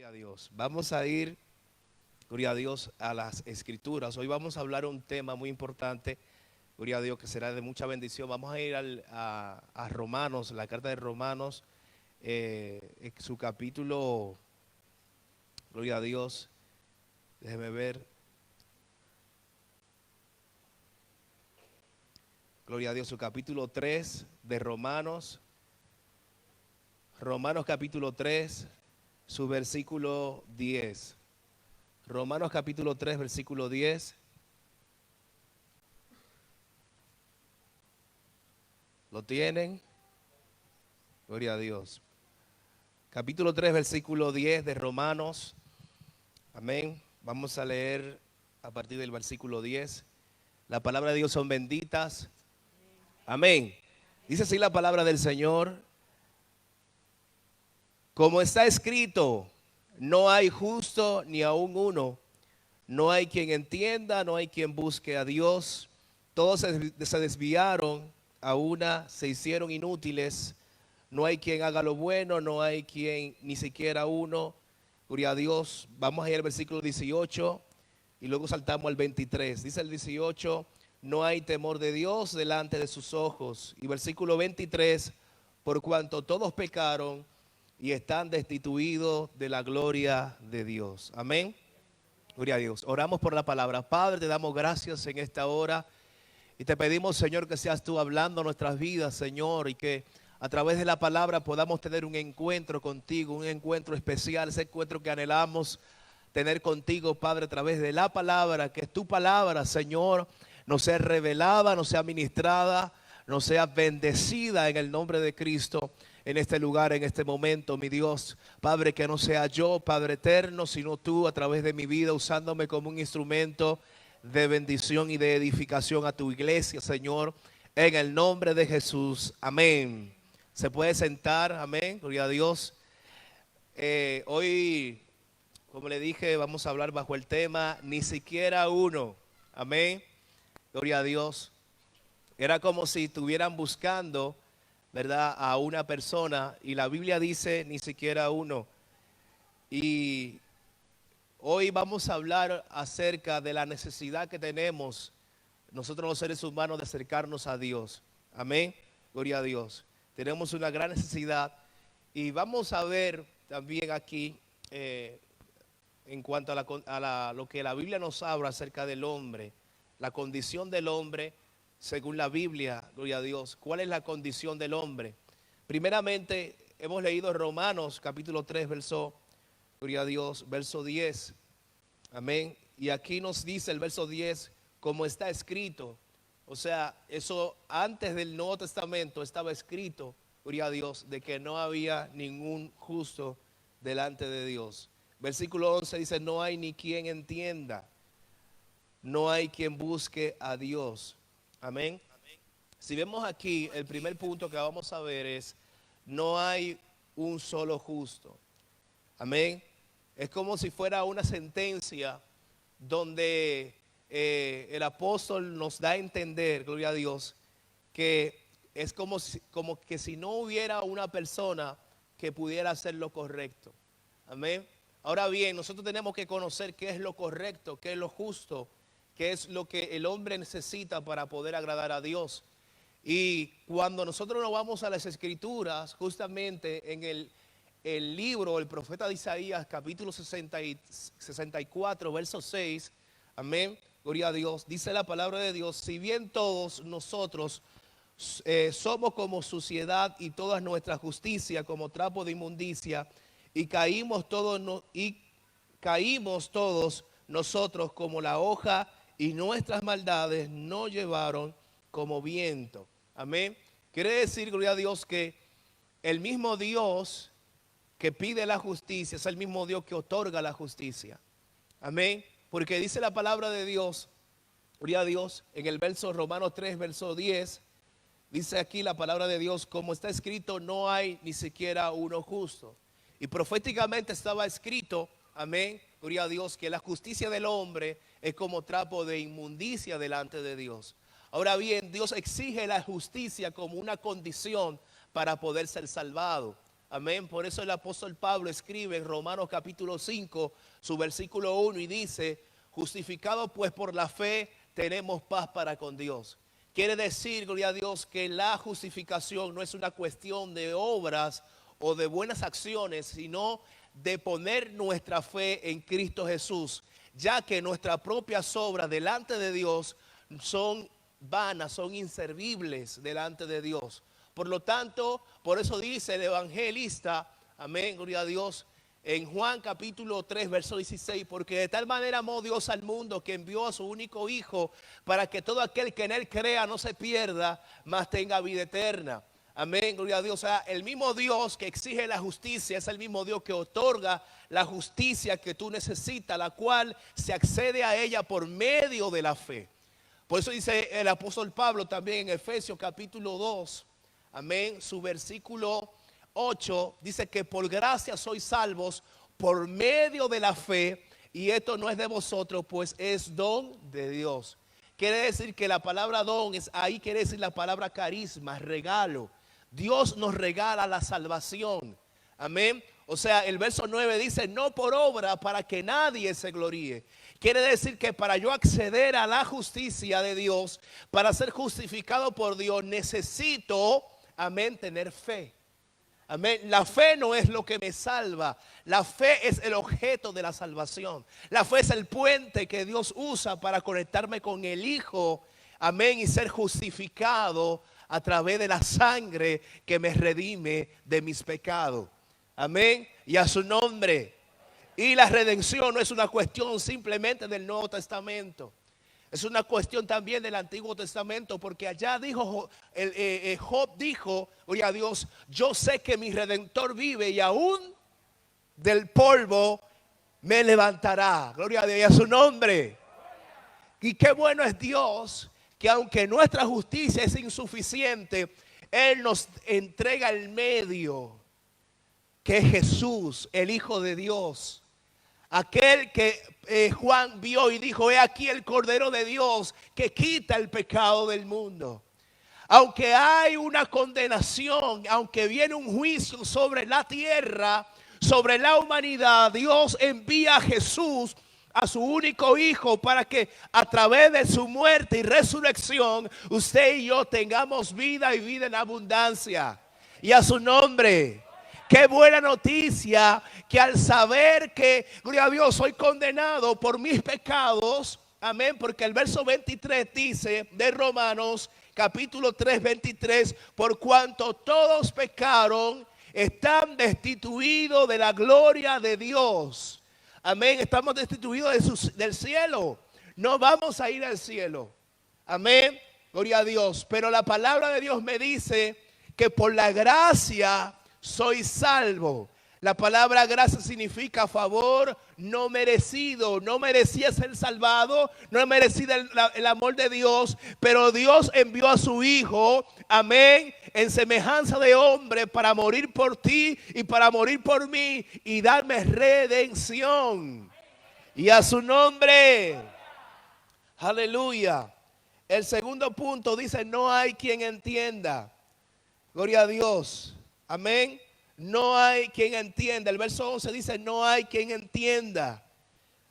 Gloria a Dios. Vamos a ir, gloria a Dios, a las Escrituras. Hoy vamos a hablar un tema muy importante, gloria a Dios, que será de mucha bendición. Vamos a ir a Romanos, la carta de Romanos, en su capítulo, gloria a Dios, déjeme ver. Gloria a Dios, su capítulo 3 de Romanos. Romanos capítulo 3, su versículo 10. Romanos capítulo 3, versículo 10. ¿Lo tienen? Gloria a Dios. Capítulo 3, versículo 10 de Romanos. Amén. Vamos a leer a partir del versículo 10. La palabra de Dios son benditas. Amén. Dice así la palabra del Señor. Como está escrito, no hay justo ni aun uno. No hay quien entienda, no hay quien busque a Dios. Todos se desviaron, a una se hicieron inútiles. No hay quien haga lo bueno, no hay quien, ni siquiera uno. Gloria a Dios. Vamos a ir al versículo 18 y luego saltamos al 23. Dice el 18, no hay temor de Dios delante de sus ojos. Y versículo 23, por cuanto todos pecaron y están destituidos de la gloria de Dios. Amén. Gloria a Dios. Oramos por la palabra. Padre, te damos gracias en esta hora y te pedimos, Señor, que seas tú hablando a nuestras vidas, Señor, y que a través de la palabra podamos tener un encuentro contigo, un encuentro especial, ese encuentro que anhelamos tener contigo, Padre, a través de la palabra, que es tu palabra, Señor, nos sea revelada, nos sea ministrada, nos sea bendecida en el nombre de Cristo. En este lugar, en este momento, mi Dios, Padre, que no sea yo, Padre eterno, sino tú a través de mi vida, usándome como un instrumento de bendición y de edificación a tu iglesia, Señor, en el nombre de Jesús. Amén. Se puede sentar, amén, gloria a Dios. Hoy, como le dije, vamos a hablar bajo el tema, ni siquiera uno, amén, gloria a Dios. Era como si estuvieran buscando, ¿verdad?, a una persona, y la Biblia dice ni siquiera uno. Y hoy vamos a hablar acerca de la necesidad que tenemos nosotros los seres humanos de acercarnos a Dios. Amén, gloria a Dios. Tenemos una gran necesidad y vamos a ver también aquí en cuanto a lo que la Biblia nos habla acerca del hombre, la condición del hombre. Según la Biblia, gloria a Dios, ¿cuál es la condición del hombre? Primeramente, hemos leído Romanos capítulo 3, gloria a Dios, verso 10. Amén. Y aquí nos dice el verso 10, como está escrito. O sea, eso antes del Nuevo Testamento estaba escrito, gloria a Dios, de que no había ningún justo delante de Dios. Versículo 11 dice, no hay ni quien entienda, no hay quien busque a Dios. Amén. Si vemos aquí, el primer punto que vamos a ver es, no hay un solo justo. Amén. Es como si fuera una sentencia donde el apóstol nos da a entender, gloria a Dios, que es como que si no hubiera una persona que pudiera hacer lo correcto. Amén. Ahora bien, nosotros tenemos que conocer qué es lo correcto, qué es lo justo, qué es lo que el hombre necesita para poder agradar a Dios. Y cuando nosotros nos vamos a las Escrituras, justamente en el libro, el profeta de Isaías, capítulo 64, verso 6, amén, gloria a Dios, dice la palabra de Dios, si bien todos nosotros somos como suciedad y toda nuestra justicia como trapo de inmundicia, y caímos todos nosotros como la hoja, y nuestras maldades nos llevaron como viento. Amén. Quiere decir, gloria a Dios, que el mismo Dios que pide la justicia es el mismo Dios que otorga la justicia. Amén. Porque dice la palabra de Dios, gloria a Dios, en el verso Romanos 3, verso 10, dice aquí la palabra de Dios, como está escrito, no hay ni siquiera uno justo. Y proféticamente estaba escrito, amén, gloria a Dios, que la justicia del hombre es como trapo de inmundicia delante de Dios. Ahora bien, Dios exige la justicia como una condición para poder ser salvado. Amén. Por eso el apóstol Pablo escribe en Romanos capítulo 5, su versículo 1 y dice, justificados pues por la fe tenemos paz para con Dios. Quiere decir, gloria a Dios, que la justificación no es una cuestión de obras o de buenas acciones, sino de poner nuestra fe en Cristo Jesús, ya que nuestras propias obras delante de Dios son vanas, son inservibles delante de Dios. Por lo tanto, por eso dice el evangelista, amén, gloria a Dios, en Juan capítulo 3, verso 16, porque de tal manera amó Dios al mundo que envió a su único Hijo para que todo aquel que en él crea no se pierda, mas tenga vida eterna. Amén, gloria a Dios. O sea, el mismo Dios que exige la justicia es el mismo Dios que otorga la justicia que tú necesitas, la cual se accede a ella por medio de la fe. Por eso dice el apóstol Pablo también en Efesios capítulo 2, amén, su versículo 8, dice que por gracia sois salvos por medio de la fe, y esto no es de vosotros, pues es don de Dios. Quiere decir que la palabra don es ahí, quiere decir la palabra carisma, regalo. Dios nos regala la salvación. Amén. O sea, el verso 9 dice, no por obra para que nadie se gloríe. Quiere decir que para yo acceder a la justicia de Dios, para ser justificado por Dios, necesito, amén, tener fe. Amén. La fe no es lo que me salva. La fe es el objeto de la salvación. La fe es el puente que Dios usa para conectarme con el Hijo. Amén. Y ser justificado a través de la sangre que me redime de mis pecados. Amén. Y a su nombre. Y la redención no es una cuestión simplemente del Nuevo Testamento. Es una cuestión también del Antiguo Testamento, porque allá dijo, Job dijo, oye a Dios, yo sé que mi Redentor vive y aún del polvo me levantará. Gloria a Dios y a su nombre. Y qué bueno es Dios, que aunque nuestra justicia es insuficiente, Él nos entrega el medio, que es Jesús, el Hijo de Dios. Aquel que Juan vio y dijo, he aquí el Cordero de Dios que quita el pecado del mundo. Aunque hay una condenación, aunque viene un juicio sobre la tierra, sobre la humanidad, Dios envía a Jesús, a su único Hijo, para que a través de su muerte y resurrección, usted y yo tengamos vida y vida en abundancia. Y a su nombre. Qué buena noticia que al saber que, gloria a Dios, soy condenado por mis pecados, amén, porque el verso 23 dice de Romanos, capítulo 3, 23, por cuanto todos pecaron, están destituidos de la gloria de Dios. Amén, estamos destituidos del cielo. No vamos a ir al cielo. Amén, gloria a Dios. Pero la palabra de Dios me dice que por la gracia soy salvo. La palabra gracia significa favor no merecido. No merecía ser salvado, no merecía el amor de Dios, pero Dios envió a su Hijo, amén, en semejanza de hombre para morir por ti y para morir por mí y darme redención. Y a su nombre, aleluya. El segundo punto dice, no hay quien entienda. Gloria a Dios. Amén. No hay quien entienda. El verso 11 dice, no hay quien entienda.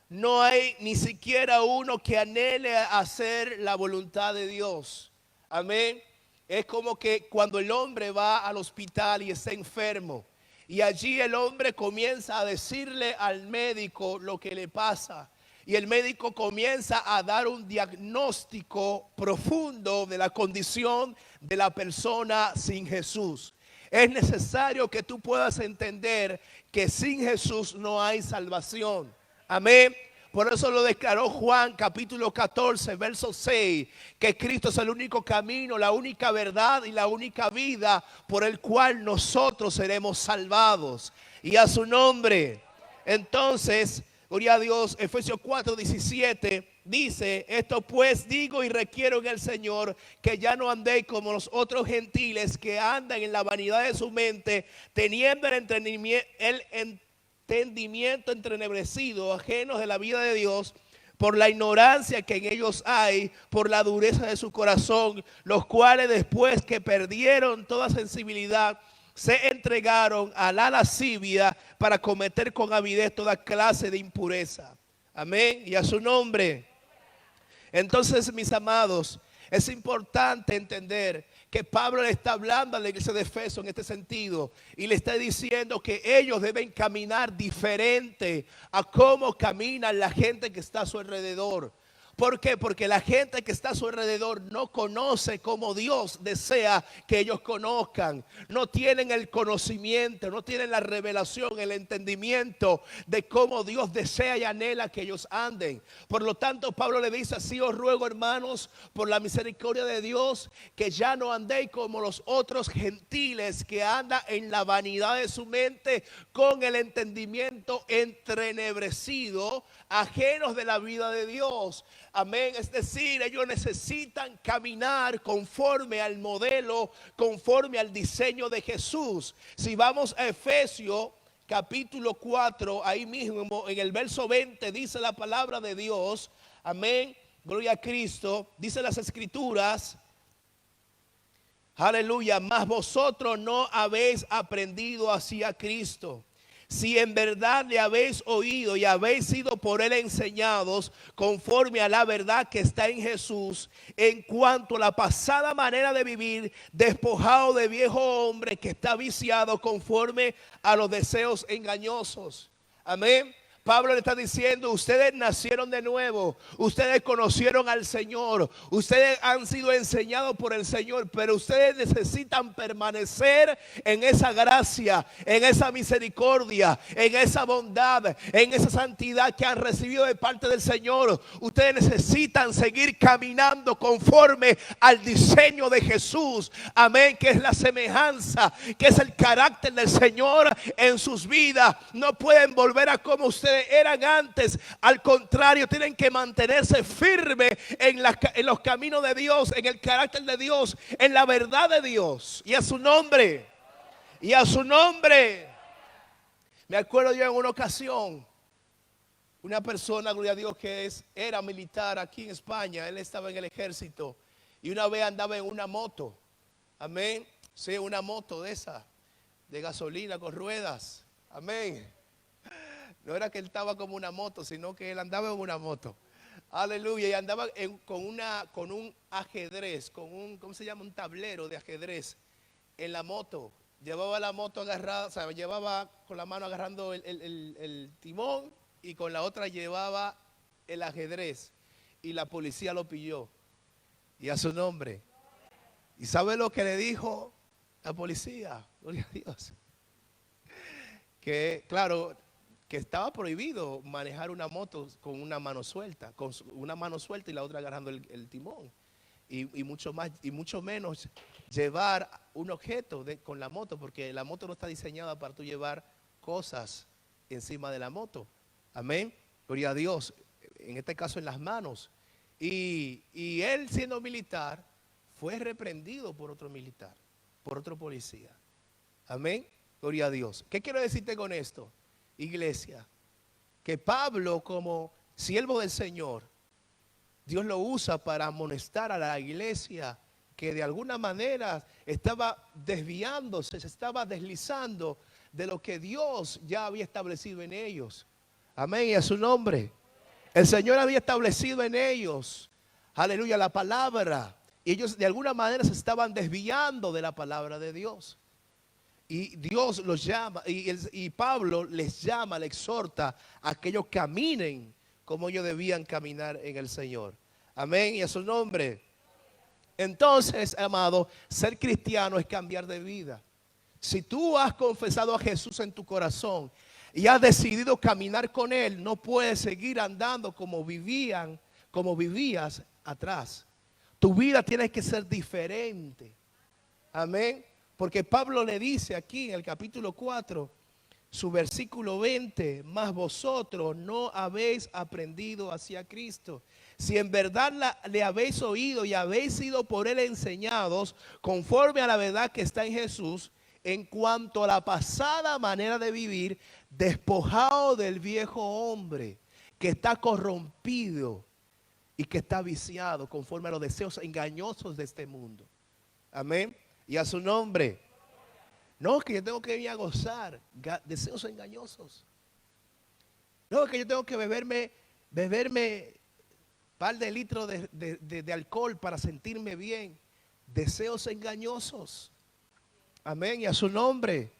No hay ni siquiera uno que anhele hacer la voluntad de Dios. Amén. Es como que cuando el hombre va al hospital y está enfermo, y allí el hombre comienza a decirle al médico lo que le pasa. Y el médico comienza a dar un diagnóstico profundo de la condición de la persona sin Jesús. Es necesario que tú puedas entender que sin Jesús no hay salvación. Amén. Por eso lo declaró Juan capítulo 14, verso 6, que Cristo es el único camino, la única verdad y la única vida por el cual nosotros seremos salvados. Y a su nombre. Entonces, gloria a Dios, Efesios 4, 17 dice, esto pues digo y requiero en el Señor, que ya no andéis como los otros gentiles que andan en la vanidad de su mente, teniendo el entendimiento entrenebrecido, ajenos de la vida de Dios, por la ignorancia que en ellos hay, por la dureza de su corazón, los cuales después que perdieron toda sensibilidad, se entregaron a la lascivia para cometer con avidez toda clase de impureza. Amén. Y a su nombre. Entonces, mis amados, es importante entender que Pablo le está hablando a la iglesia de Efeso en este sentido y le está diciendo que ellos deben caminar diferente a cómo camina la gente que está a su alrededor. ¿Por qué? Porque la gente que está a su alrededor no conoce como Dios desea que ellos conozcan. No tienen el conocimiento, no tienen la revelación, el entendimiento de cómo Dios desea y anhela que ellos anden. Por lo tanto, Pablo le dice: así os ruego, hermanos, por la misericordia de Dios, que ya no andéis como los otros gentiles que andan en la vanidad de su mente, con el entendimiento entrenebrecido, ajenos de la vida de Dios. Amén. Es decir, ellos necesitan caminar conforme al modelo, conforme al diseño de Jesús. Si vamos a Efesios capítulo 4, ahí mismo en el verso 20 dice la palabra de Dios. Amén. Gloria a Cristo. Dice las escrituras. Aleluya. Mas vosotros no habéis aprendido así a Cristo. Si en verdad le habéis oído y habéis sido por él enseñados conforme a la verdad que está en Jesús, en cuanto a la pasada manera de vivir, despojado de viejo hombre que está viciado conforme a los deseos engañosos. Amén. Pablo le está diciendo: ustedes nacieron de nuevo, ustedes conocieron al Señor, ustedes han sido enseñados por el Señor, pero ustedes necesitan permanecer en esa gracia, en esa misericordia, en esa bondad, en esa santidad que han recibido de parte del Señor. Ustedes necesitan seguir caminando conforme al diseño de Jesús. Amén, que es la semejanza, que es el carácter del Señor en sus vidas. No pueden volver a como ustedes eran antes. Al contrario, tienen que mantenerse firmes en los caminos de Dios, en el carácter de Dios, en la verdad de Dios. Y a su nombre. Y a su nombre. Me acuerdo yo en una ocasión, una persona, gloria a Dios, que era militar aquí en España. Él estaba en el ejército y una vez andaba en una moto. Amén. Sí, una moto de esa, de gasolina con ruedas. Amén. No era que él estaba como una moto, sino que él andaba en una moto. Aleluya. Y andaba con un ajedrez, ¿cómo se llama? Un tablero de ajedrez en la moto. Llevaba la moto agarrada, o sea, llevaba con la mano agarrando el timón y con la otra llevaba el ajedrez. Y la policía lo pilló. Y a su nombre. ¿Y sabe lo que le dijo la policía? Gloria a Dios. Que, claro, que estaba prohibido manejar una moto con una mano suelta, y la otra agarrando el timón. Y mucho más, y mucho menos llevar un objeto con la moto, porque la moto no está diseñada para tú llevar cosas encima de la moto. Amén. Gloria a Dios. En este caso en las manos. Y él, siendo militar, fue reprendido por otro militar, por otro policía. Amén. Gloria a Dios. ¿Qué quiero decirte con esto, iglesia? Que Pablo, como siervo del Señor, Dios lo usa para amonestar a la iglesia que de alguna manera estaba desviándose, se estaba deslizando de lo que Dios ya había establecido en ellos. Amén, y a su nombre. El Señor había establecido en ellos, aleluya, la palabra. Y ellos de alguna manera se estaban desviando de la palabra de Dios. Y Dios los llama, y Pablo les llama, les exhorta a que ellos caminen como ellos debían caminar en el Señor. Amén, y a su nombre. Entonces, amado, ser cristiano es cambiar de vida. Si tú has confesado a Jesús en tu corazón y has decidido caminar con Él, no puedes seguir andando como vivías atrás. Tu vida tiene que ser diferente. Amén. Porque Pablo le dice aquí en el capítulo 4, su versículo 20, mas vosotros no habéis aprendido hacia Cristo. Si en verdad le habéis oído y habéis sido por él enseñados, conforme a la verdad que está en Jesús, en cuanto a la pasada manera de vivir, despojado del viejo hombre que está corrompido y que está viciado conforme a los deseos engañosos de este mundo. Amén. Y a su nombre. No, que yo tengo que ir a gozar. Deseos engañosos. No, que yo tengo que beberme par de litros de alcohol para sentirme bien. Deseos engañosos. Amén. Y a su nombre.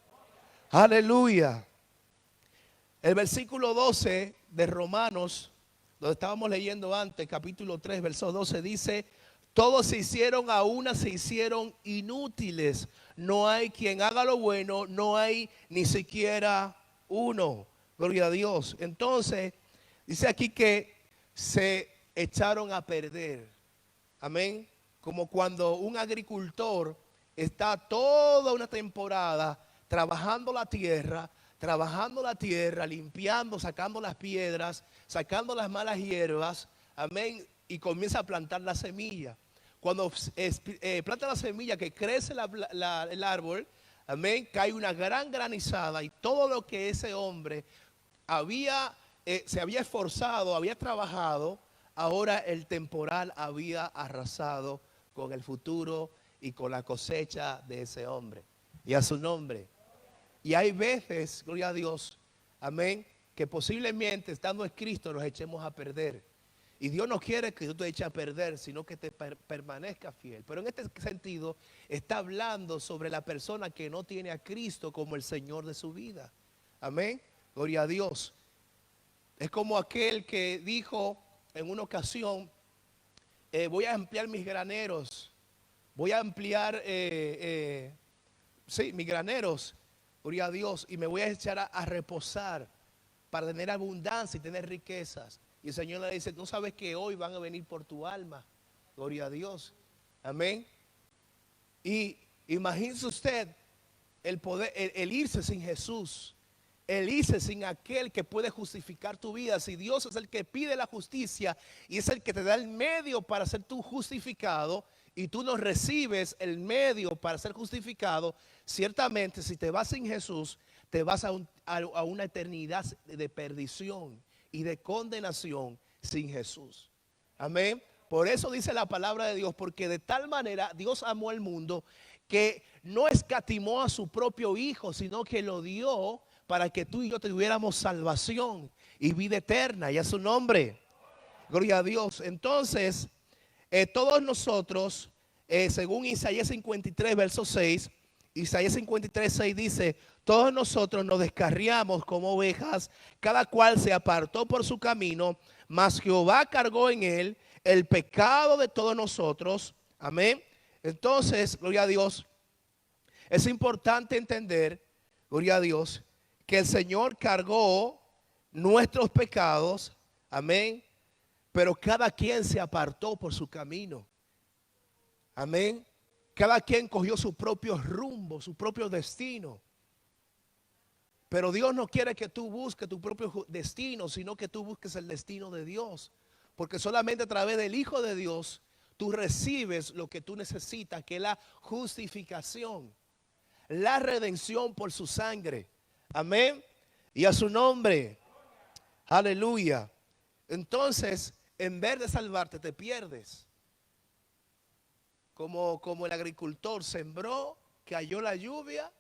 Aleluya. El versículo 12 de Romanos, donde estábamos leyendo antes, capítulo 3, verso 12, dice: todos se hicieron a una, se hicieron inútiles. No hay quien haga lo bueno, no hay ni siquiera uno. Gloria a Dios. Entonces, dice aquí que se echaron a perder. Amén. Como cuando un agricultor está toda una temporada trabajando la tierra, limpiando, sacando las piedras, sacando las malas hierbas. Amén. Y comienza a plantar la semilla. Cuando planta la semilla, que crece el árbol, amén, cae una gran granizada y todo lo que ese hombre se había esforzado, había trabajado, ahora el temporal había arrasado con el futuro y con la cosecha de ese hombre. Y a su nombre. Y hay veces, gloria a Dios, amén, que posiblemente estando en Cristo nos echemos a perder. Y Dios no quiere que tú te eches a perder, sino que te permanezcas fiel. Pero en este sentido está hablando sobre la persona que no tiene a Cristo como el Señor de su vida. Amén. Gloria a Dios. Es como aquel que dijo en una ocasión: voy a ampliar mis graneros. Voy a ampliar mis graneros. Gloria a Dios. Y me voy a echar a reposar para tener abundancia y tener riquezas. Y el Señor le dice: tú sabes que hoy van a venir por tu alma. Gloria a Dios. Amén. Y imagínese usted el poder, el irse sin Jesús. El irse sin aquel que puede justificar tu vida. Si Dios es el que pide la justicia y es el que te da el medio para ser tú justificado, y tú no recibes el medio para ser justificado, ciertamente si te vas sin Jesús, te vas a una eternidad de perdición y de condenación sin Jesús. Amén. Por eso dice la palabra de Dios: porque de tal manera Dios amó al mundo que no escatimó a su propio Hijo, sino que lo dio para que tú y yo tuviéramos salvación y vida eterna. Y a su nombre. Gloria a Dios. Entonces, todos nosotros, según Isaías 53, verso 6, Isaías 53, 6 dice: todos nosotros nos descarriamos como ovejas, cada cual se apartó por su camino, mas Jehová cargó en él el pecado de todos nosotros. Amén. Entonces, gloria a Dios, es importante entender, gloria a Dios, que el Señor cargó nuestros pecados. Amén. Pero cada quien se apartó por su camino. Amén. Cada quien cogió su propio rumbo, su propio destino. Pero Dios no quiere que tú busques tu propio destino, sino que tú busques el destino de Dios. Porque solamente a través del Hijo de Dios tú recibes lo que tú necesitas, que es la justificación, la redención por su sangre. Amén. Y a su nombre. Aleluya. Entonces, en vez de salvarte, te pierdes. Como el agricultor sembró, cayó la lluvia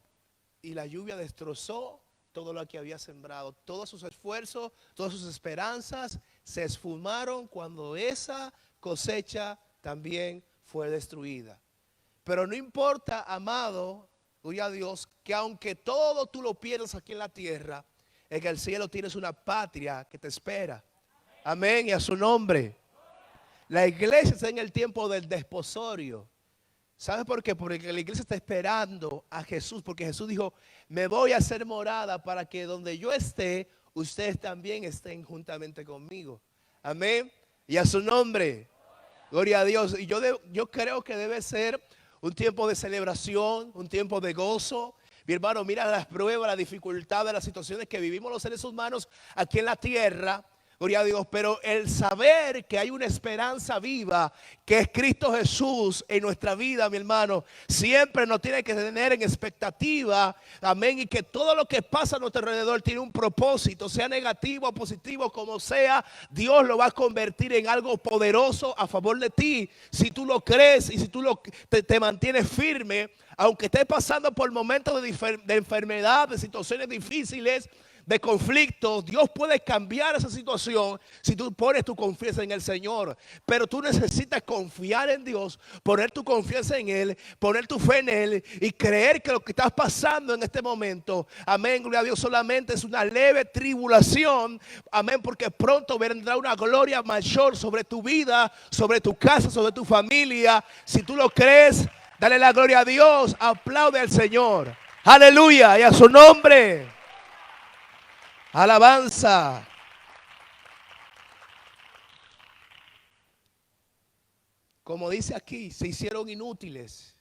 y la lluvia destrozó todo lo que había sembrado. Todos sus esfuerzos, todas sus esperanzas se esfumaron cuando esa cosecha también fue destruida. Pero no importa, amado, gloria a Dios, que aunque todo tú lo pierdas aquí en la tierra, en el cielo tienes una patria que te espera. Amén, y a su nombre. La iglesia está en el tiempo del desposorio. ¿Sabe por qué? Porque la iglesia está esperando a Jesús, porque Jesús dijo: me voy a hacer morada para que donde yo esté, ustedes también estén juntamente conmigo. Amén, y a su nombre. Gloria a Dios. Y yo creo que debe ser un tiempo de celebración, un tiempo de gozo. Mi hermano, mira las pruebas, las dificultades, las situaciones que vivimos los seres humanos aquí en la tierra. Gloria a Dios, pero el saber que hay una esperanza viva, que es Cristo Jesús en nuestra vida, mi hermano, siempre nos tiene que tener en expectativa, amén, y que todo lo que pasa a nuestro alrededor tiene un propósito, sea negativo o positivo, como sea, Dios lo va a convertir en algo poderoso a favor de ti, si tú lo crees y si tú te mantienes firme, aunque estés pasando por momentos de enfermedad, de situaciones difíciles, de conflictos. Dios puede cambiar esa situación si tú pones tu confianza en el Señor. Pero tú necesitas confiar en Dios, poner tu confianza en Él, poner tu fe en Él y creer que lo que estás pasando en este momento, amén, gloria a Dios, solamente es una leve tribulación, amén, porque pronto vendrá una gloria mayor sobre tu vida, sobre tu casa, sobre tu familia. Si tú lo crees, dale la gloria a Dios, aplaude al Señor, aleluya, y a su nombre. Alabanza. Como dice aquí, se hicieron inútiles,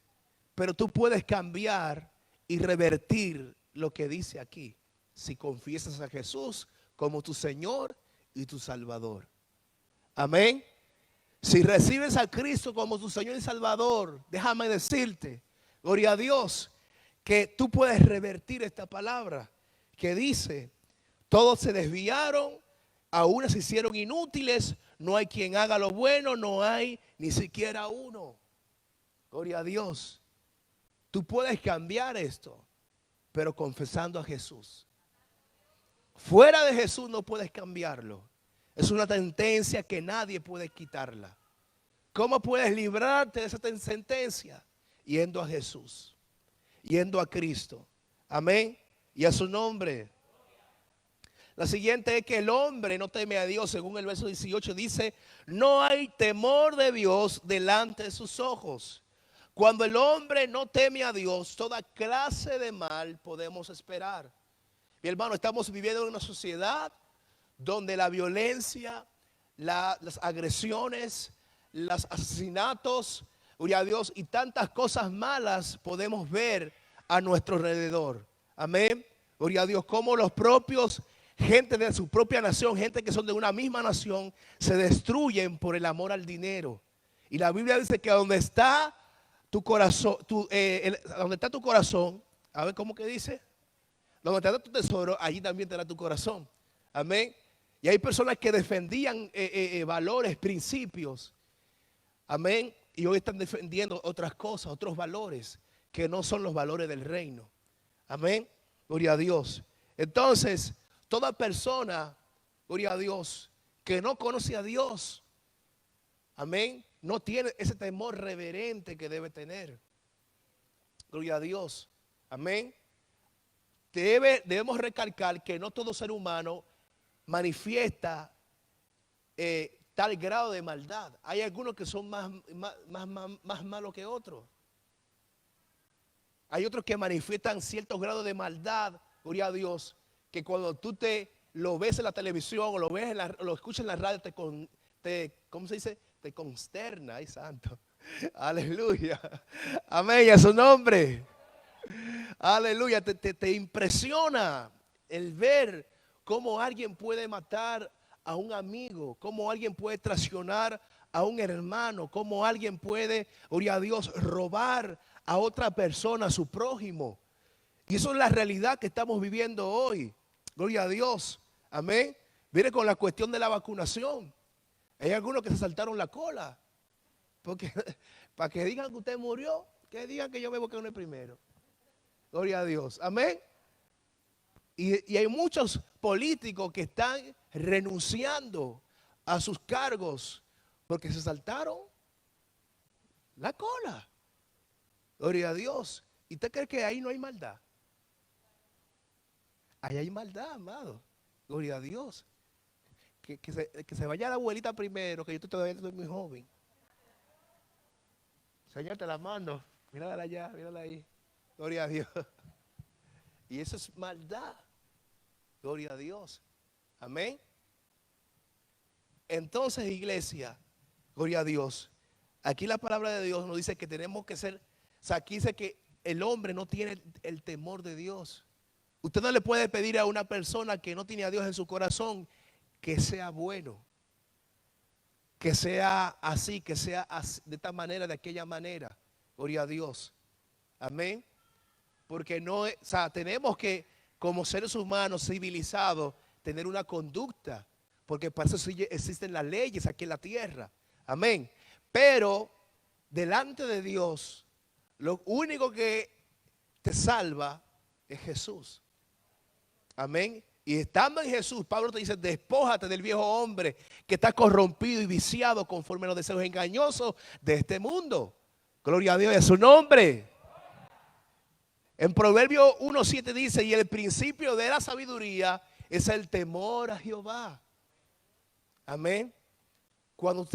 pero tú puedes cambiar y revertir lo que dice aquí, si confiesas a Jesús como tu Señor y tu Salvador. Amén. Si recibes a Cristo como tu Señor y Salvador, déjame decirte, gloria a Dios, que tú puedes revertir esta palabra que dice: todos se desviaron, a unos se hicieron inútiles, no hay quien haga lo bueno, no hay ni siquiera uno. Gloria a Dios. Tú puedes cambiar esto, pero confesando a Jesús. Fuera de Jesús no puedes cambiarlo. Es una sentencia que nadie puede quitarla. ¿Cómo puedes librarte de esa sentencia? Yendo a Jesús, yendo a Cristo. Amén. Y a su nombre. La siguiente es que el hombre no teme a Dios, según el verso 18 dice: no hay temor de Dios delante de sus ojos. Cuando el hombre no teme a Dios, toda clase de mal podemos esperar. Mi hermano, estamos viviendo en una sociedad donde la violencia, las agresiones, los asesinatos, gloria a Dios, y tantas cosas malas podemos ver a nuestro alrededor. Amén. Gloria a Dios, como los propios gente de su propia nación, gente que son de una misma nación, se destruyen por el amor al dinero. Y la Biblia dice que donde está tu corazón, donde está tu corazón, a ver cómo que dice, donde está tu tesoro, allí también estará tu corazón. Amén. Y hay personas que defendían valores, principios. Amén. Y hoy están defendiendo otras cosas, otros valores que no son los valores del reino. Amén. Gloria a Dios. Entonces, toda persona, gloria a Dios, que no conoce a Dios, amén, no tiene ese temor reverente que debe tener. Gloria a Dios. Amén. Debemos recalcar que no todo ser humano manifiesta tal grado de maldad. Hay algunos que son más malos que otros. Hay otros que manifiestan ciertos grados de maldad, gloria a Dios, que cuando tú lo ves en la televisión o lo escuchas en la radio, ¿cómo se dice? Te consterna, ay santo. Aleluya. Amén, a su nombre. Aleluya, te impresiona el ver cómo alguien puede matar a un amigo, cómo alguien puede traicionar a un hermano, cómo alguien puede, gloria a Dios, robar a otra persona, a su prójimo. Y eso es la realidad que estamos viviendo hoy. Gloria a Dios. Amén. Mire con la cuestión de la vacunación. Hay algunos que se saltaron la cola. Porque para que digan que usted murió, que digan que yo me vacuné primero. Gloria a Dios. Amén. Y hay muchos políticos que están renunciando a sus cargos porque se saltaron la cola. Gloria a Dios. ¿Y usted cree que ahí no hay maldad? Ahí hay maldad, amado. Gloria a Dios. Que se vaya la abuelita primero, que yo todavía estoy muy joven. Señor, te la mando. Mírala allá, mírala ahí. Gloria a Dios. Y eso es maldad. Gloria a Dios. Amén. Entonces, iglesia, gloria a Dios. Aquí la palabra de Dios nos dice que tenemos que ser, o sea, aquí dice que el hombre no tiene el temor de Dios. Usted no le puede pedir a una persona que no tiene a Dios en su corazón que sea bueno, que sea así, de esta manera, de aquella manera. Gloria a Dios. Amén. Porque no, o sea, tenemos que, como seres humanos civilizados, tener una conducta, porque para eso sí existen las leyes aquí en la tierra. Amén. Pero delante de Dios, lo único que te salva es Jesús. Amén. Y estando en Jesús, Pablo te dice, despójate del viejo hombre que está corrompido y viciado conforme a los deseos engañosos de este mundo. Gloria a Dios y a su nombre. En Proverbio 1:7 dice, y el principio de la sabiduría es el temor a Jehová. Amén. Cuando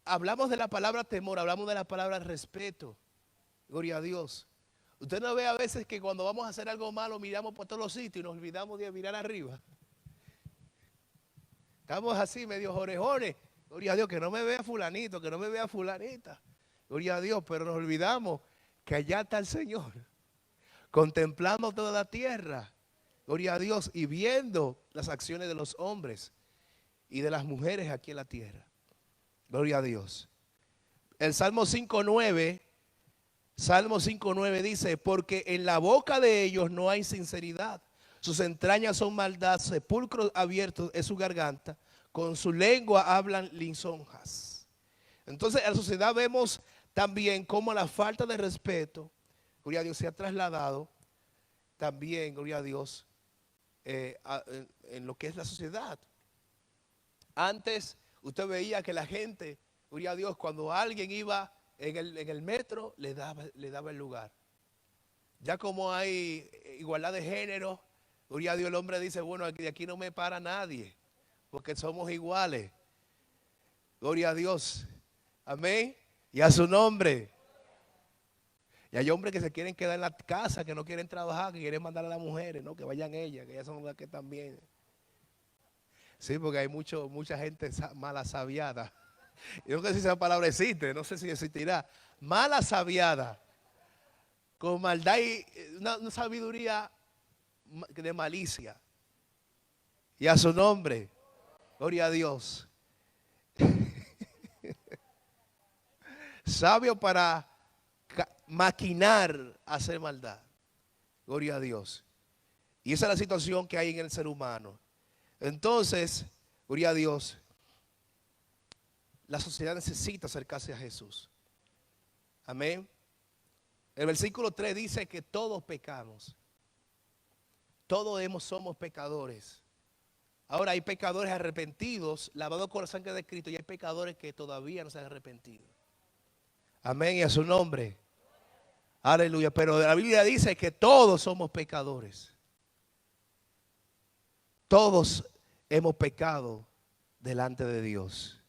hablamos de la palabra temor, hablamos de la palabra respeto. Gloria a Dios. Usted no ve a veces que cuando vamos a hacer algo malo miramos por todos los sitios y nos olvidamos de mirar arriba. Estamos así medio orejones. Gloria a Dios, que no me vea fulanito, que no me vea fulanita. Gloria a Dios, pero nos olvidamos que allá está el Señor, contemplando toda la tierra. Gloria a Dios, y viendo las acciones de los hombres y de las mujeres aquí en la tierra. Gloria a Dios. El Salmo 5:9 dice, porque en la boca de ellos no hay sinceridad. Sus entrañas son maldad, sepulcros abiertos es su garganta. Con su lengua hablan lisonjas. Entonces en la sociedad vemos también cómo la falta de respeto, gloria a Dios, se ha trasladado también, gloria a Dios, en lo que es la sociedad. Antes usted veía que la gente, gloria a Dios, cuando alguien iba en el metro, le daba el lugar. Ya como hay igualdad de género, gloria a Dios, el hombre dice, bueno, de aquí no me para nadie, porque somos iguales. Gloria a Dios. Amén. Y a su nombre. Y hay hombres que se quieren quedar en la casa, que no quieren trabajar, que quieren mandar a las mujeres, ¿no? Que vayan ellas, que ellas son las que también. Sí, porque hay mucha gente mala sabiada. Yo no sé si esa palabra existe, no sé si existirá. Mala sabiada. Con maldad y una sabiduría de malicia. Y a su nombre. Gloria a Dios. Sabio para maquinar, hacer maldad. Gloria a Dios. Y esa es la situación que hay en el ser humano. Entonces, gloria a Dios, la sociedad necesita acercarse a Jesús. Amén. El versículo 3 dice que todos pecamos. Todos somos pecadores. Ahora hay pecadores arrepentidos, lavados con la sangre de Cristo, y hay pecadores que todavía no se han arrepentido. Amén, y a su nombre. Aleluya. Pero la Biblia dice que todos somos pecadores. Todos hemos pecado delante de Dios.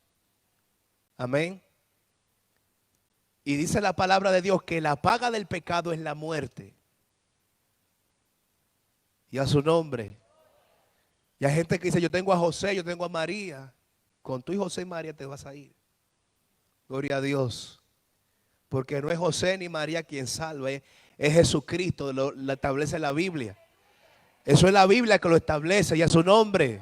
Amén. Y dice la palabra de Dios que la paga del pecado es la muerte. Y a su nombre. Y hay gente que dice, yo tengo a José, yo tengo a María. Con tú y José y María te vas a ir. Gloria a Dios. Porque no es José ni María quien salva, es Jesucristo, lo establece la Biblia. Eso es la Biblia que lo establece, y a su nombre.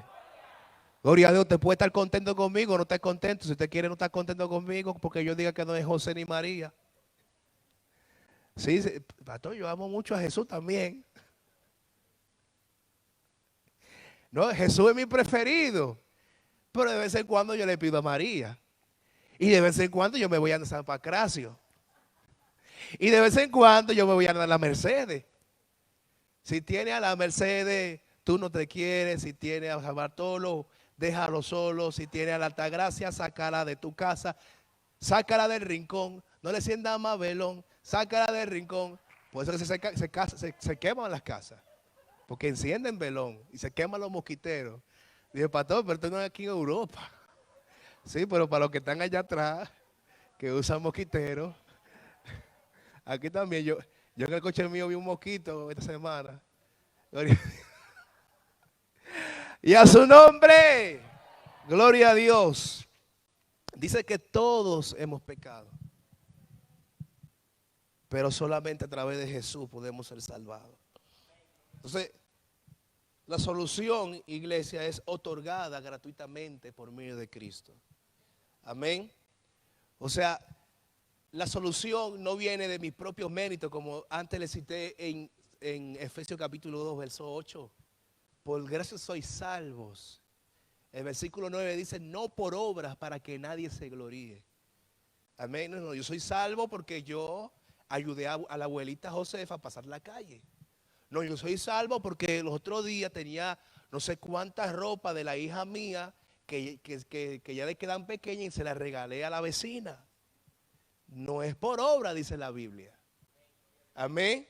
Gloria a Dios, te puede estar contento conmigo, no estar contento. Si usted quiere no estar contento conmigo, porque yo diga que no es José ni María. Sí, pastor, yo amo mucho a Jesús también. No, Jesús es mi preferido. Pero de vez en cuando yo le pido a María. Y de vez en cuando yo me voy a San Pancracio. Y de vez en cuando yo me voy a la Mercedes. Si tiene a la Mercedes, tú no te quieres. Si tiene a San Bartolo, déjalo solo. Si tiene a la Altagracia, sácala de tu casa. Sácala del rincón. No le sientas más velón. Sácala del rincón. Por eso que se queman las casas. Porque encienden velón y se queman los mosquiteros. Dije, pastor, pero esto no es aquí en Europa. Sí, pero para los que están allá atrás, que usan mosquiteros. Aquí también, yo en el coche mío vi un mosquito esta semana. Y a su nombre, gloria a Dios. Dice que todos hemos pecado. Pero solamente a través de Jesús podemos ser salvados. Entonces, La solución, iglesia, es otorgada gratuitamente por medio de Cristo. Amén. O sea, la solución no viene de mis propios méritos, como antes le cité en Efesios capítulo 2, verso 8. Por gracia sois salvos. El versículo 9 dice, no por obras para que nadie se gloríe. Amén. No, yo soy salvo porque yo ayudé a la abuelita Josefa a pasar la calle. No, yo soy salvo porque los otros días tenía no sé cuántas ropas de la hija mía que ya le quedan pequeñas y se las regalé a la vecina. No es por obra, dice la Biblia. Amén.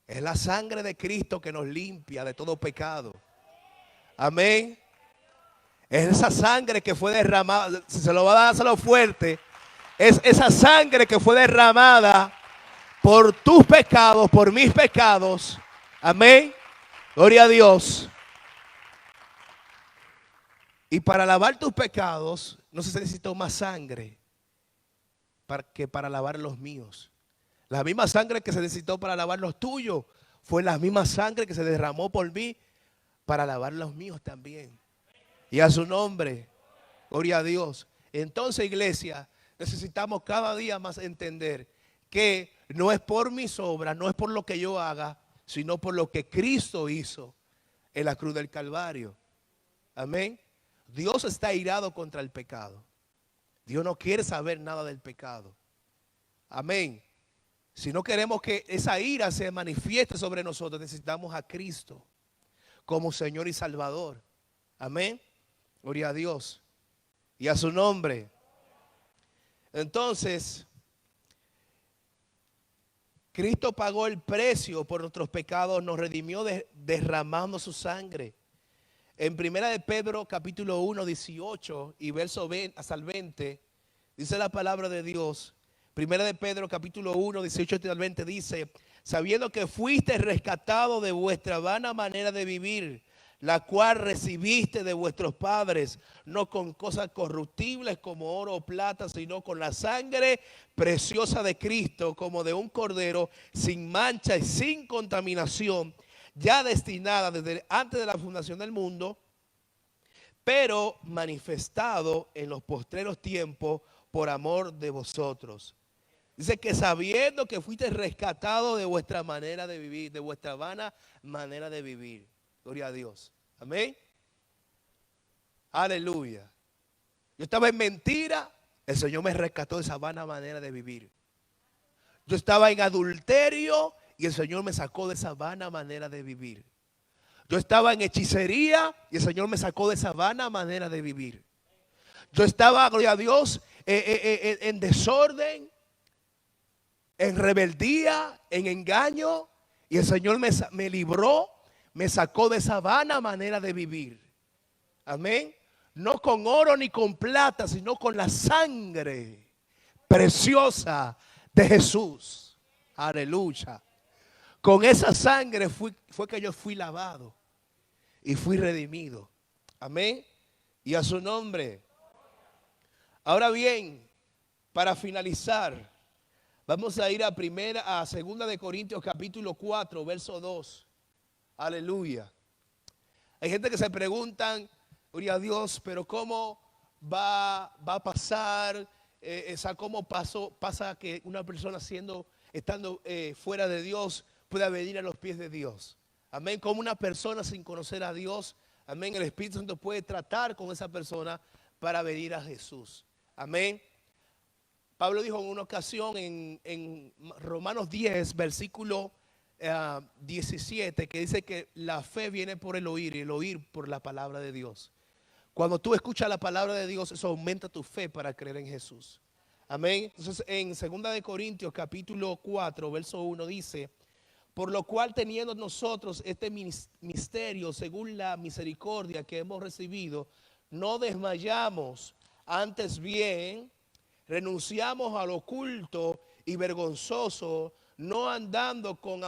Es la sangre de Cristo que nos limpia de todo pecado. Amén. Es esa sangre que fue derramada, si se lo va a dar, dáselo fuerte. Es esa sangre que fue derramada por tus pecados, por mis pecados. Amén. Gloria a Dios. Y para lavar tus pecados no se necesitó más sangre que para lavar los míos. La misma sangre que se necesitó para lavar los tuyos fue la misma sangre que se derramó por mí para lavar los míos también. Y a su nombre, gloria a Dios. Entonces, iglesia, necesitamos cada día más entender que no es por mis obras, no es por lo que yo haga, sino por lo que Cristo hizo en la cruz del Calvario. Amén. Dios está irado contra el pecado. Dios no quiere saber nada del pecado. Amén. Si no queremos que esa ira se manifieste sobre nosotros, necesitamos a Cristo como Señor y Salvador. Amén. Gloria a Dios. Y a su nombre. Entonces, Cristo pagó el precio por nuestros pecados, nos redimió derramando su sangre. En 1 de Pedro capítulo 1, 18 y verso 20 hasta el 20, dice la palabra de Dios. 1 de Pedro capítulo 1, 18 al 20 dice, sabiendo que fuiste rescatado de vuestra vana manera de vivir, la cual recibiste de vuestros padres, no con cosas corruptibles como oro o plata, sino con la sangre preciosa de Cristo, como de un cordero, sin mancha y sin contaminación, ya destinada desde antes de la fundación del mundo, pero manifestado en los postreros tiempos por amor de vosotros. Dice que sabiendo que fuiste rescatado de vuestra manera de vivir, de vuestra vana manera de vivir. Gloria a Dios. Amén. Aleluya. Yo estaba en mentira, el Señor me rescató de esa vana manera de vivir. Yo estaba en adulterio y el Señor me sacó de esa vana manera de vivir. Yo estaba en hechicería y el Señor me sacó de esa vana manera de vivir. Yo estaba, gloria a Dios, en desorden, en rebeldía, en engaño, y el Señor me libró, me sacó de esa vana manera de vivir. Amén. No con oro ni con plata, sino con la sangre preciosa de Jesús. Aleluya. Con esa sangre fue que yo fui lavado y fui redimido. Amén. Y a su nombre. Ahora bien, para finalizar, vamos a ir a segunda de Corintios capítulo 4, verso 2. Aleluya. Hay gente que se preguntan, gloria a Dios, pero ¿cómo va a pasar? ¿Cómo pasa que una persona estando fuera de Dios pueda venir a los pies de Dios? Amén. Como una persona sin conocer a Dios, amén, el Espíritu Santo puede tratar con esa persona para venir a Jesús. Amén. Pablo dijo en una ocasión en Romanos 10, versículo 17, que dice que la fe viene por el oír y el oír por la palabra de Dios. Cuando tú escuchas la palabra de Dios, eso aumenta tu fe para creer en Jesús. Amén. Entonces en 2 de Corintios capítulo 4, verso 1 dice, por lo cual teniendo nosotros este misterio según la misericordia que hemos recibido, no desmayamos, antes bien renunciamos al oculto y vergonzoso, no andando con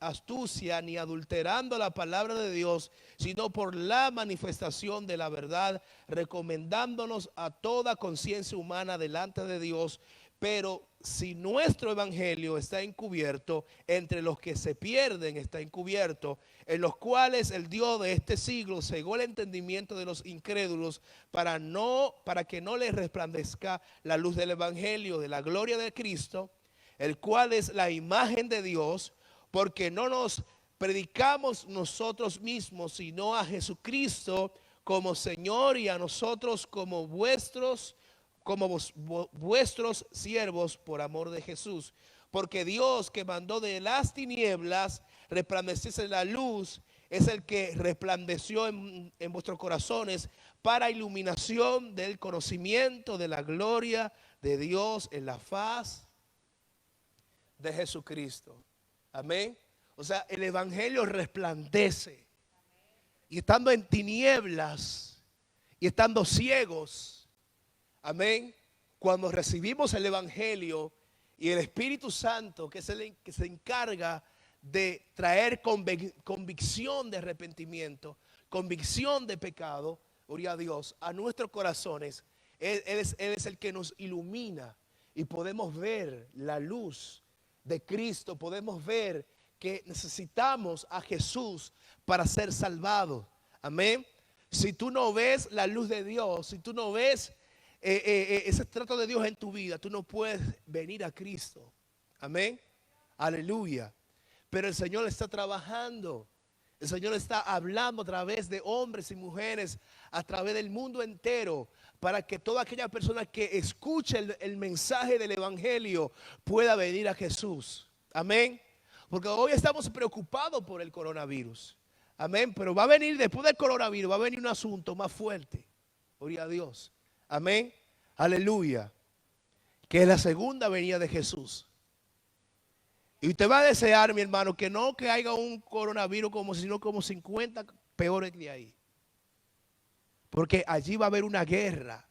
astucia ni adulterando la palabra de Dios, sino por la manifestación de la verdad, recomendándonos a toda conciencia humana delante de Dios, Pero si nuestro evangelio está encubierto, entre los que se pierden está encubierto, en los cuales el Dios de este siglo cegó el entendimiento de los incrédulos para que no les resplandezca la luz del evangelio de la gloria de Cristo, el cual es la imagen de Dios, porque no nos predicamos nosotros mismos, sino a Jesucristo como Señor, y a nosotros como vuestros siervos por amor de Jesús. Porque Dios, que mandó de las tinieblas resplandeciese la luz, es el que resplandeció en vuestros corazones para iluminación del conocimiento de la gloria de Dios en la faz de Jesucristo. Amén. O sea, el evangelio resplandece. Y estando en tinieblas y estando ciegos, amén, cuando recibimos el evangelio y el Espíritu Santo, que es el que se encarga de traer convicción de arrepentimiento, convicción de pecado, gloria a Dios, a nuestros corazones, Él es el que nos ilumina y podemos ver la luz de Cristo, podemos ver que necesitamos a Jesús para ser salvados. Amén. Si tú no ves la luz de Dios, si tú no ves ese trato de Dios en tu vida, tú no puedes venir a Cristo. Amén. Aleluya. Pero el Señor está trabajando. El Señor está hablando a través de hombres y mujeres, a través del mundo entero, para que toda aquella persona que escuche el mensaje del evangelio pueda venir a Jesús. Amén. Porque hoy estamos preocupados por el coronavirus. Amén. Pero va a venir, después del coronavirus, va a venir un asunto más fuerte. Gloria a Dios. Amén. Aleluya. Que es la segunda venida de Jesús. Y usted va a desear, mi hermano, que no que haya un coronavirus sino como 50 peores de ahí. Porque allí va a haber una guerra.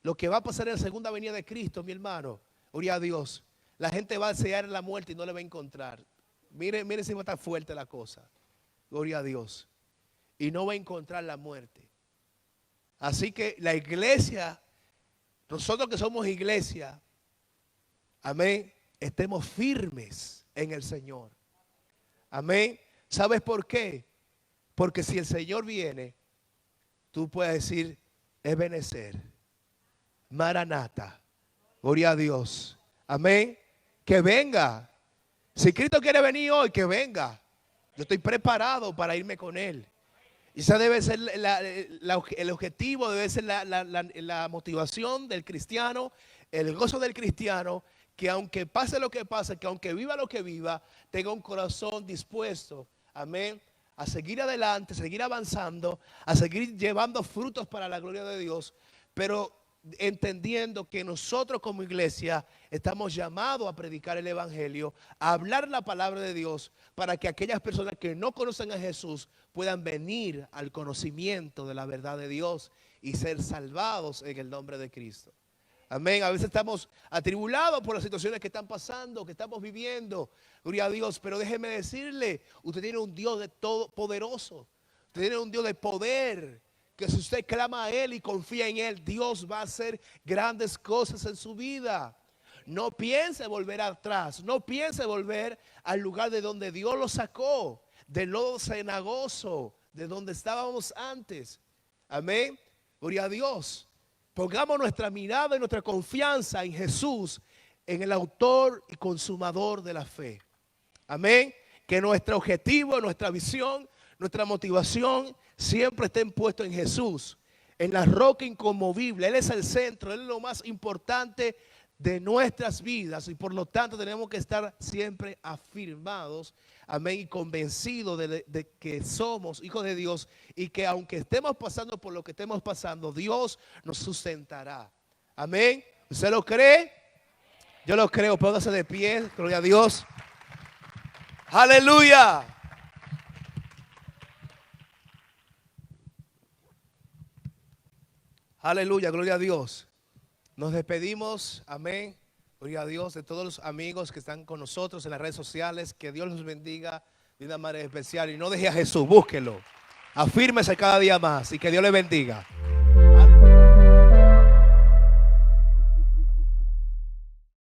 Lo que va a pasar en la segunda venida de Cristo, mi hermano, gloria a Dios. La gente va a desear la muerte y no le va a encontrar. Mire si va a estar fuerte la cosa. Gloria a Dios. Y no va a encontrar la muerte. Así que la iglesia, nosotros que somos iglesia, amén, estemos firmes en el Señor. Amén. ¿Sabes por qué? Porque si el Señor viene, tú puedes decir, Ebenezer, Maranata, gloria a Dios. Amén. Que venga. Si Cristo quiere venir hoy, que venga. Yo estoy preparado para irme con Él. Y esa debe ser el objetivo, debe ser la motivación del cristiano, el gozo del cristiano, que aunque pase lo que pase, que aunque viva lo que viva, tenga un corazón dispuesto, amén, a seguir adelante, seguir avanzando, a seguir llevando frutos para la gloria de Dios, pero entendiendo que nosotros como iglesia estamos llamados a predicar el evangelio, a hablar la palabra de Dios, para que aquellas personas que no conocen a Jesús puedan venir al conocimiento de la verdad de Dios y ser salvados en el nombre de Cristo. Amén. A veces estamos atribulados por las situaciones que están pasando, que estamos viviendo. Gloria a Dios. Pero déjeme decirle, usted tiene un Dios de todopoderoso. Usted tiene un Dios de poder. Que si usted clama a Él y confía en Él, Dios va a hacer grandes cosas en su vida. No piense volver atrás. No piense volver al lugar de donde Dios lo sacó. Del lodo cenagoso, de donde estábamos antes. Amén. Gloria a Dios. Pongamos nuestra mirada y nuestra confianza en Jesús, en el autor y consumador de la fe. Amén. Que nuestro objetivo, nuestra visión, nuestra motivación siempre estén puestos en Jesús, en la roca inconmovible. Él es el centro, Él es lo más importante de nuestras vidas y por lo tanto tenemos que estar siempre afirmados, amén, y convencidos de que somos hijos de Dios y que aunque estemos pasando por lo que estemos pasando, Dios nos sustentará. Amén. ¿Usted lo cree? Yo lo creo. Póngase de pie. Gloria a Dios. Aleluya. Aleluya. Gloria a Dios. Nos despedimos, amén, gloria a Dios, de todos los amigos que están con nosotros en las redes sociales. Que Dios los bendiga de una manera especial y no deje a Jesús, búsquelo, afírmese cada día más y que Dios le bendiga.